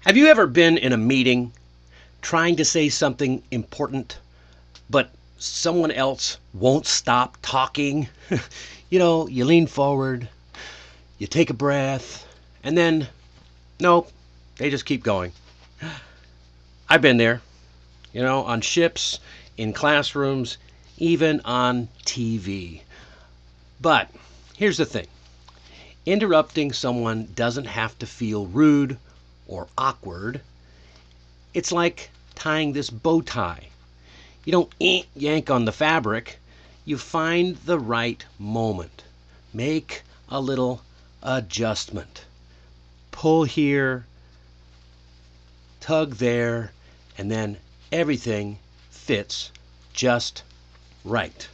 Have you ever been in a meeting trying to say something important, but someone else won't stop talking? You lean forward, you take a breath, and then, nope, they just keep going. I've been there, on ships, in classrooms, even on TV. But here's the thing. Interrupting someone doesn't have to feel rude or awkward. It's like tying this bow tie. You don't yank on the fabric. You find the right moment. Make a little adjustment. Pull here, tug there, and then everything fits just right.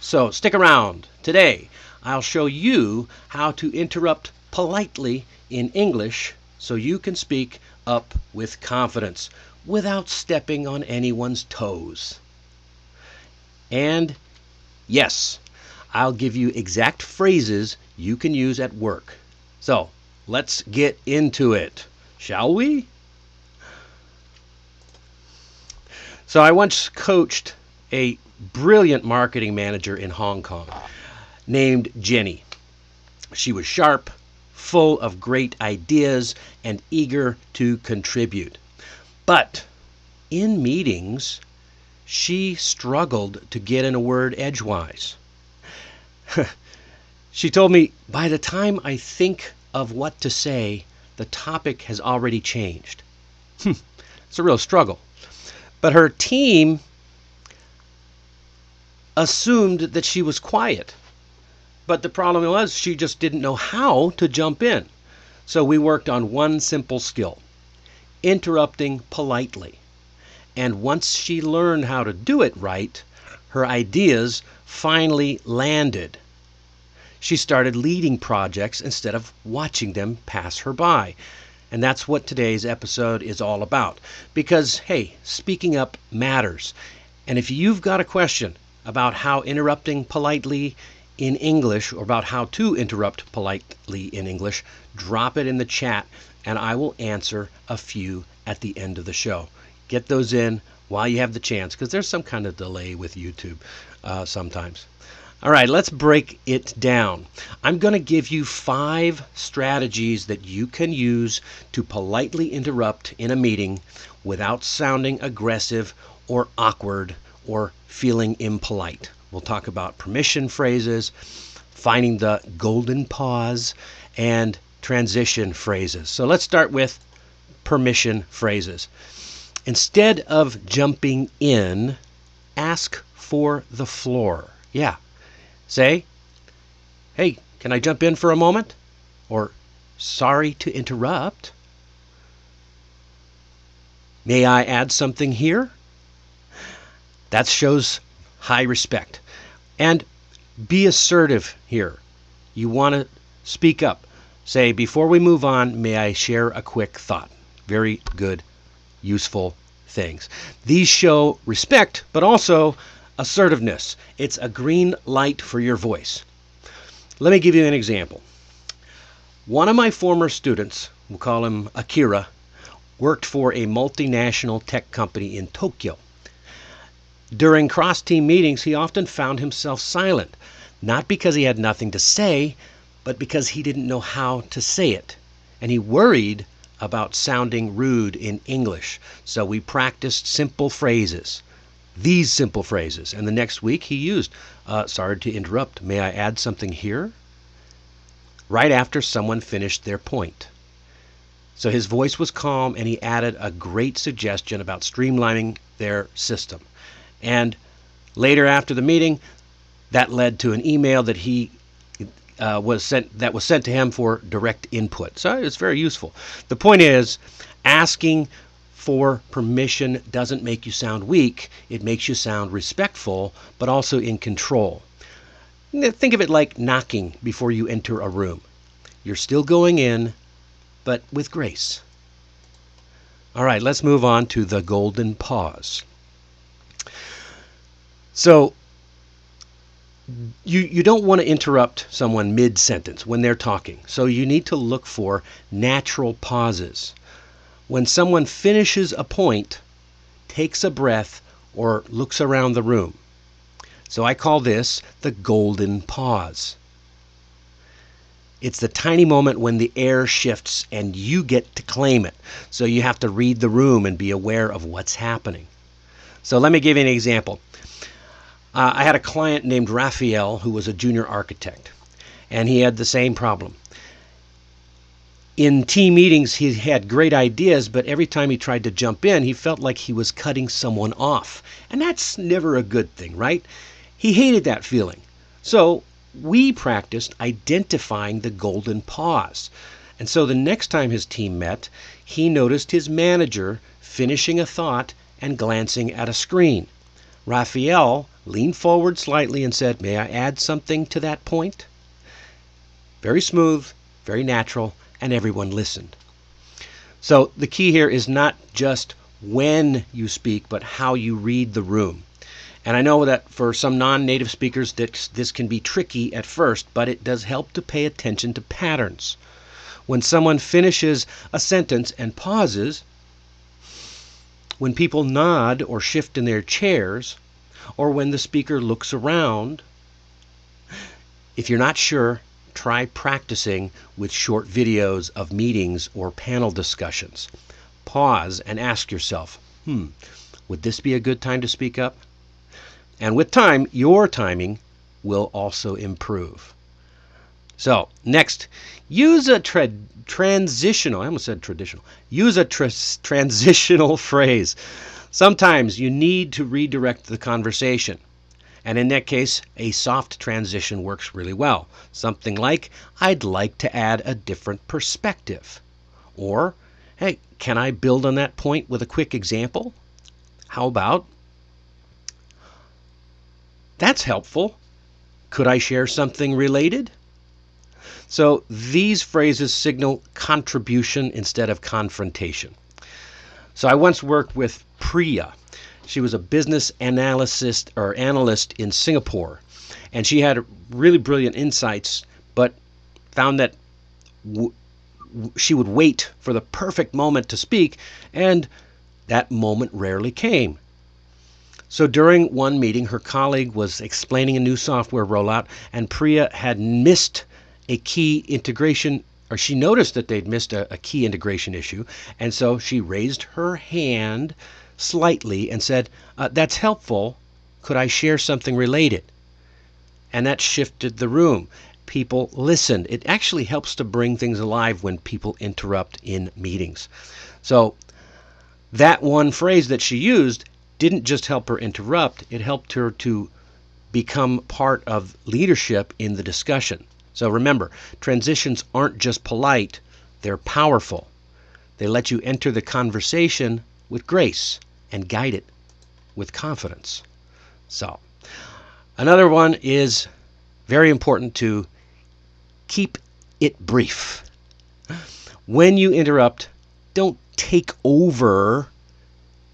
So stick around. Today, I'll show you how to interrupt politely in English so you can speak up with confidence without stepping on anyone's toes. And yes, I'll give you exact phrases you can use at work. So let's get into it, shall we? So I once coached a brilliant marketing manager in Hong Kong named Jenny. She was sharp, full of great ideas, and eager to contribute. But in meetings, she struggled to get in a word edgewise. She told me, by the time I think of what to say, the topic has already changed. It's a real struggle. But her team assumed that she was quiet. But the problem was she just didn't know how to jump in. So we worked on one simple skill, interrupting politely. And once she learned how to do it right, her ideas finally landed. She started leading projects instead of watching them pass her by. And that's what today's episode is all about. Because, hey, speaking up matters. And if you've got a question about how interrupting politely in English, or about how to interrupt politely in English, drop it in the chat and I will answer a few at the end of the show. Get those in while you have the chance, because there's some kind of delay with YouTube sometimes. All right, let's break it down. I'm going to give you 5 strategies that you can use to politely interrupt in a meeting without sounding aggressive or awkward or feeling impolite. We'll talk about permission phrases, finding the golden pause, and transition phrases. So let's start with permission phrases. Instead of jumping in, ask for the floor. Yeah. Say, hey, can I jump in for a moment? Or, sorry to interrupt. May I add something here? That shows high respect. And be assertive here. You want to speak up. Say, before we move on, may I share a quick thought? Very good, useful things. These show respect, but also assertiveness. It's a green light for your voice. Let me give you an example. One of my former students, we'll call him Akira, worked for a multinational tech company in Tokyo. During cross-team meetings, he often found himself silent, not because he had nothing to say, but because he didn't know how to say it. And he worried about sounding rude in English. So we practiced simple phrases. These simple phrases. And the next week he used, sorry to interrupt, may I add something here? Right after someone finished their point. So his voice was calm and he added a great suggestion about streamlining their system. And later after the meeting, that led to an email that was sent to him for direct input. So it's very useful. The point is, asking for permission doesn't make you sound weak. It makes you sound respectful, but also in control. Think of it like knocking before you enter a room. You're still going in, but with grace. All right, let's move on to the golden pause. So you don't want to interrupt someone mid-sentence when they're talking. So you need to look for natural pauses. When someone finishes a point, takes a breath, or looks around the room. So I call this the golden pause. It's the tiny moment when the air shifts and you get to claim it. So you have to read the room and be aware of what's happening. So let me give you an example. I had a client named Raphael who was a junior architect, and he had the same problem. In team meetings, he had great ideas, but every time he tried to jump in, he felt like he was cutting someone off. And that's never a good thing, right? He hated that feeling. So we practiced identifying the golden pause. And so the next time his team met, he noticed his manager finishing a thought and glancing at a screen. Raphael leaned forward slightly and said, "May I add something to that point?" Very smooth, very natural, and everyone listened. So the key here is not just when you speak, but how you read the room. And I know that for some non-native speakers, this can be tricky at first, but it does help to pay attention to patterns. When someone finishes a sentence and pauses, when people nod or shift in their chairs, or when the speaker looks around, if you're not sure, try practicing with short videos of meetings or panel discussions. Pause and ask yourself, would this be a good time to speak up? And with time, your timing will also improve. So, next, use a transitional, I almost said traditional, use a transitional phrase. Sometimes you need to redirect the conversation. And in that case, a soft transition works really well. Something like, "I'd like to add a different perspective." Or, "Hey, can I build on that point with a quick example?" How about, "That's helpful. Could I share something related?" So these phrases signal contribution instead of confrontation. So I once worked with Priya. She was a business analyst in Singapore, and she had really brilliant insights, but found that she would wait for the perfect moment to speak, and that moment rarely came. So during one meeting, her colleague was explaining a new software rollout, and Priya had missed a key integration, or she noticed that they'd missed a key integration issue, and so she raised her hand slightly and said, "That's helpful. Could I share something related?" And that shifted the room. People listened. It actually helps to bring things alive when people interrupt in meetings. So that one phrase that she used didn't just help her interrupt, it helped her to become part of leadership in the discussion. So remember, transitions aren't just polite, they're powerful. They let you enter the conversation with grace and guide it with confidence. So, another one is very important to keep it brief. When you interrupt, don't take over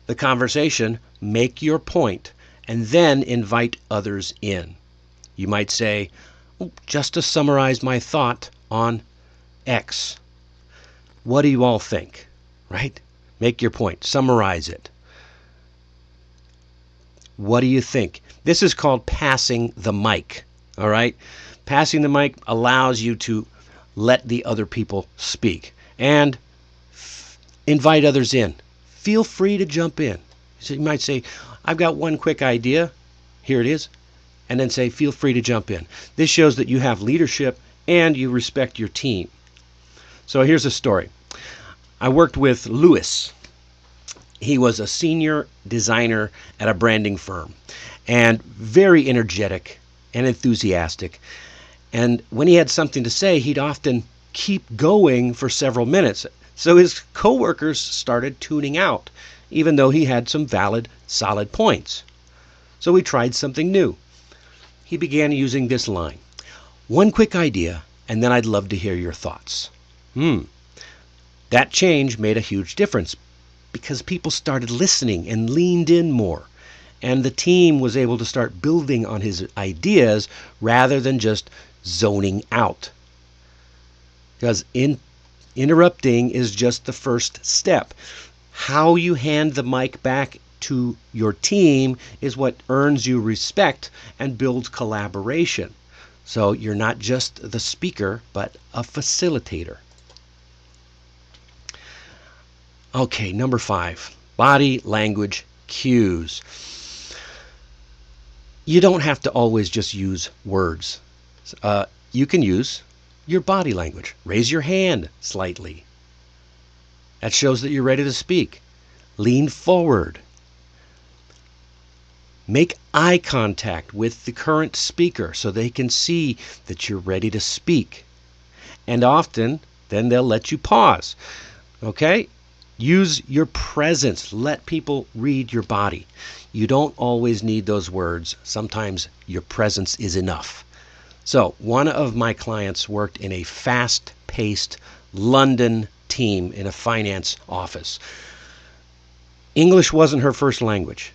the conversation, make your point, and then invite others in. You might say, "Just to summarize my thought on X. What do you all think?" Right? Make your point. Summarize it. What do you think? This is called passing the mic. All right? Passing the mic allows you to let the other people speak and invite others in. Feel free to jump in. So you might say, "I've got one quick idea. Here it is." And then say, "Feel free to jump in." This shows that you have leadership and you respect your team. So here's a story. I worked with Louis. He was a senior designer at a branding firm and very energetic and enthusiastic. And when he had something to say, he'd often keep going for several minutes. So his coworkers started tuning out, even though he had some valid, solid points. So we tried something new. He began using this line, "One quick idea, and then I'd love to hear your thoughts." That change made a huge difference because people started listening and leaned in more. And the team was able to start building on his ideas rather than just zoning out. Because in Interrupting is just the first step. How you hand the mic back to your team is what earns you respect and builds collaboration. So you're not just the speaker, but a facilitator. Okay, number 5, body language cues. You don't have to always just use words. You can use your body language. Raise your hand slightly. That shows that you're ready to speak. Lean forward. Make eye contact with the current speaker so they can see that you're ready to speak. And often, then they'll let you pause. Okay? Use your presence. Let people read your body. You don't always need those words. Sometimes your presence is enough. So, one of my clients worked in a fast-paced London team in a finance office. English wasn't her first language.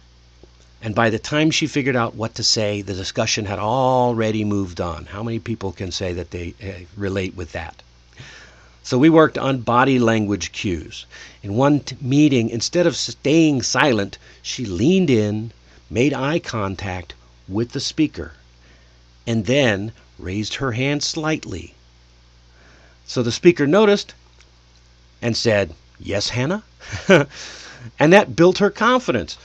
And by the time she figured out what to say, the discussion had already moved on. How many people can say that they relate with that? So we worked on body language cues. In one meeting, instead of staying silent, she leaned in, made eye contact with the speaker, and then raised her hand slightly. So the speaker noticed and said, "Yes, Hannah?" And that built her confidence.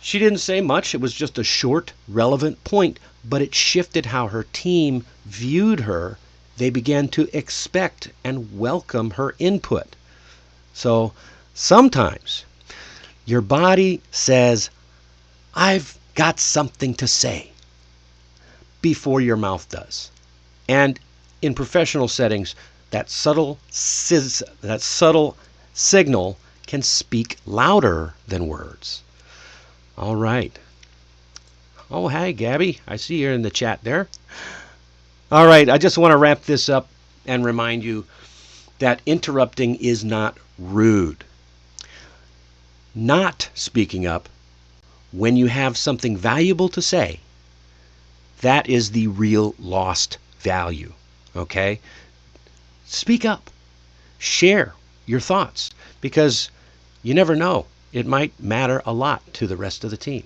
She didn't say much. It was just a short, relevant point, but it shifted how her team viewed her. They began to expect and welcome her input. So sometimes your body says, "I've got something to say," before your mouth does. And in professional settings, that subtle signal can speak louder than words. All right. Oh, hi, Gabby. I see you're in the chat there. All right, I just want to wrap this up and remind you that interrupting is not rude. Not speaking up when you have something valuable to say, that is the real lost value, okay? Speak up. Share your thoughts, because you never know. It might matter a lot to the rest of the team.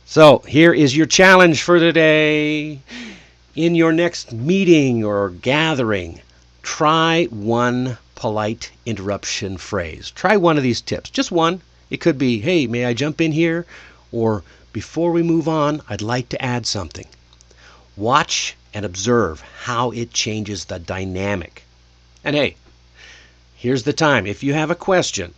So here is your challenge for today. In your next meeting or gathering, try one polite interruption phrase. Try one of these tips. Just one. It could be, "Hey, may I jump in here?" Or, "Before we move on, I'd like to add something." Watch and observe how it changes the dynamic. And hey, here's the time. If you have a question,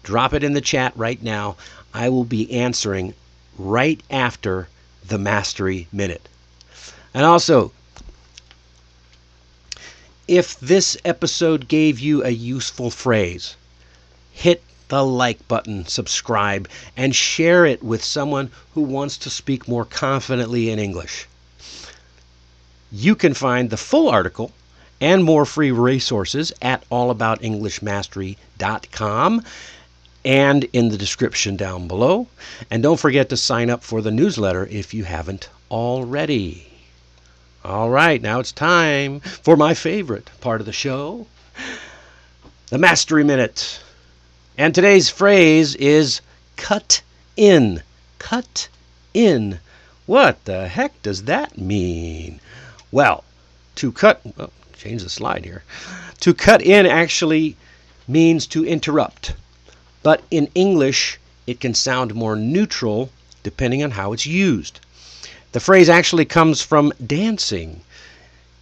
drop it in the chat right now. I will be answering right after the Mastery Minute. And also, if this episode gave you a useful phrase, hit the like button, subscribe, and share it with someone who wants to speak more confidently in English. You can find the full article and more free resources at allaboutenglishmastery.com and in the description down below. And don't forget to sign up for the newsletter if you haven't already. All right, now it's time for my favorite part of the show, the Mastery Minute. And today's phrase is cut in. Cut in. What the heck does that mean? Well, change the slide here. To cut in actually means to interrupt. But in English, it can sound more neutral depending on how it's used. The phrase actually comes from dancing.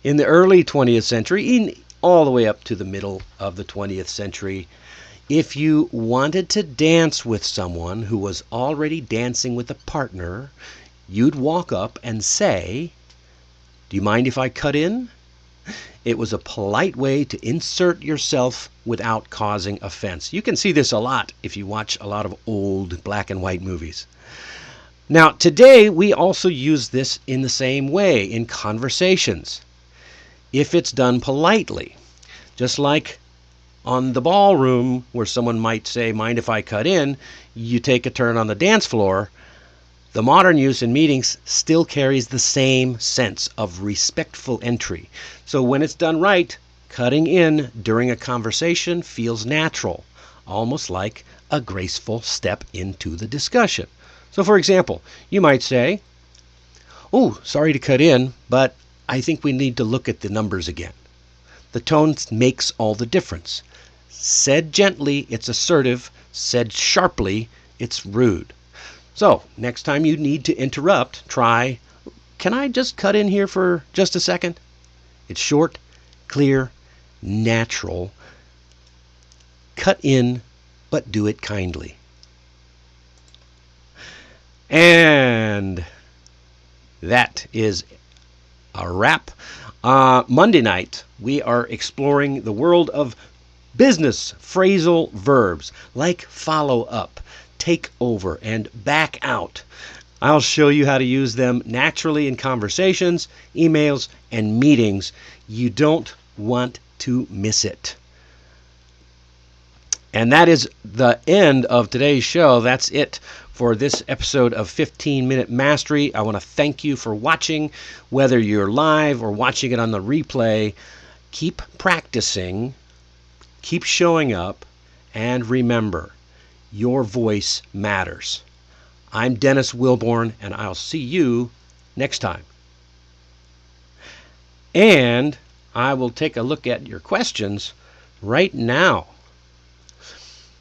In the early 20th century, all the way up to the middle of the 20th century, if you wanted to dance with someone who was already dancing with a partner, you'd walk up and say, "Do you mind if I cut in?" It was a polite way to insert yourself without causing offense. You can see this a lot if you watch a lot of old black and white movies. Now, today we also use this in the same way in conversations, if it's done politely. Just like on the ballroom where someone might say, "Mind if I cut in?" You take a turn on the dance floor. The modern use in meetings still carries the same sense of respectful entry. So when it's done right, Cutting in during a conversation feels natural, almost like a graceful step into the discussion. So, for example, you might say, "Oh, sorry to cut in, but I think we need to look at the numbers again." The tone makes all the difference. Said gently, it's assertive. Said sharply, it's rude. So, next time you need to interrupt, try, "Can I just cut in here for just a second?" It's short, clear, natural. Cut in, but do it kindly. And that is a wrap. Monday night, we are exploring the world of business phrasal verbs like follow up, take over, and back out. I'll show you how to use them naturally in conversations, emails, and meetings. You don't want to miss it. And that is the end of today's show. That's it for this episode of 15-Minute Mastery. I want to thank you for watching, whether you're live or watching it on the replay. Keep practicing, keep showing up, and remember, your voice matters. I'm Dennis Wilborn, and I'll see you next time. And I will take a look at your questions right now.